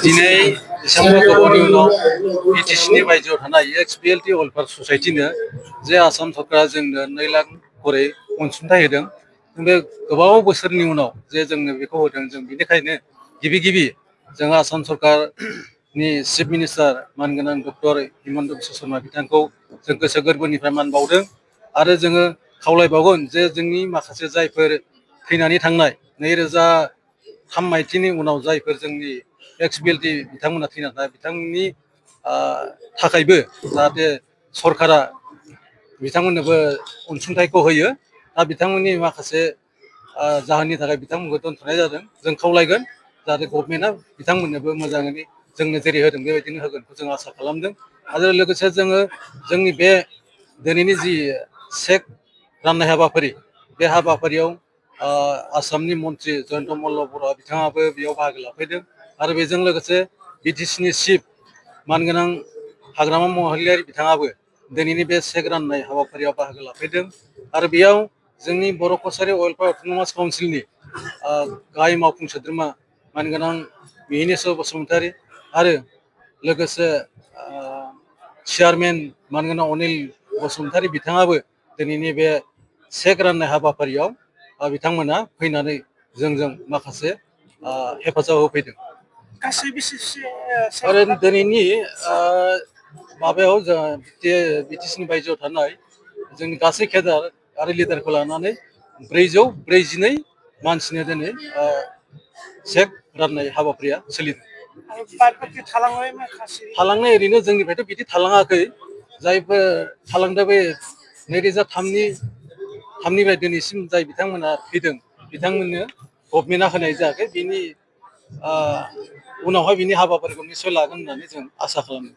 दिनै डिसेम्बर गोबावनि उनाव बिटिसिनि बायजोआव थानाय एक्सपिएलटि वेलफेयार ससाइटिनो जे आसाम सरकारा जोंनो 2 लाख करै अनसुंथाइ होदों। बे गोबाव बोसोरनि उनाव जे जोंनो बेखौ होदों, जों बेनिखायनो गिबि जों आसाम सरकारनि चिफ मिनिस्टार मानगोनां डक्टर हिमन्त बिश्व शर्मा बिथांखौ जों गोसो गोरबोनिफ्राय मान बावदों आरो जोङो खावलायबावगोन जे जोंनि माखासे जायफोर थैनानै थांनाय 2003 मायथाइनि उनाव जायफोर जोंनि एक्सपिएलटि बिथांमोना थैना थानाय बिथांमोननि थाखायबो जाहाथे सरकारा बिथांमोननोबो अनसुंथाइखौ होयो। दा बिथांमोननि माखासे जाहोननि थाखाय बिथांमोनखौ दोनथ'नाय जादों। जों खावलायगोन जाहाथे गभर्नमेन्टआ बिथांमोननोबो मोजाङै जोंनो जेरै होदों बेबायदिनो होगोनखौ जों आसा खालामदों। आरो लोगोसे जोङो जोंनि बे दिनैनि जि चेक राननाय हाबाफारि, बे हाबाफारियाव आसामनि मन्त्रि जयन्त मल्ल बरुवा बिथाङाबो बेयाव बाहागो लाफैदों आरो बेजों लोगोसे बिटिसिनि चिफ मानगोनां हाग्रामा महिलारि बिथाङाबो दिनैनि बे चेक राननाय हाबाफारियाव बाहागो लाफैदों आरो बेयाव जोंनि बर' कसारि वेलफेयार अट'नमास काउन्सिलनि गाहाय मावफुं सोद्रोमा मानगोनां मिहिनेश्वर बसुमतारी आरो लोगोसे चेयारमेन मानगोनां अनिल बसुमतारी बिथाङाबो दिनैनि बे चेक राननाय हाबाफारियाव बिथांमोना फैनानै जोंजों माखासे हेफाजाब होफैदों। आरो दिनैनि माबायाव जों बिटिसिनि बायजोआव थानाय जोंनि गासै केडार आरो लिडारखौ लानानै 442 मानसिनो दिनै चेक राननाय हाबाफारिया सोलिदों। थालांनाय ओरैनो जोंनिफ्रायथ' बिदि थालाङाखै। जायफोर थालांदों बे 2003निफ्राय दिनैसिम जाय बिथांमोना फैदों बिथांमोननो गभर्नमेन्टआ होनाय जायाखै। बिनि उनावहाय बिनि हाबाफारिखौ निस्सय लागोन होननानै जों आसा खालामो।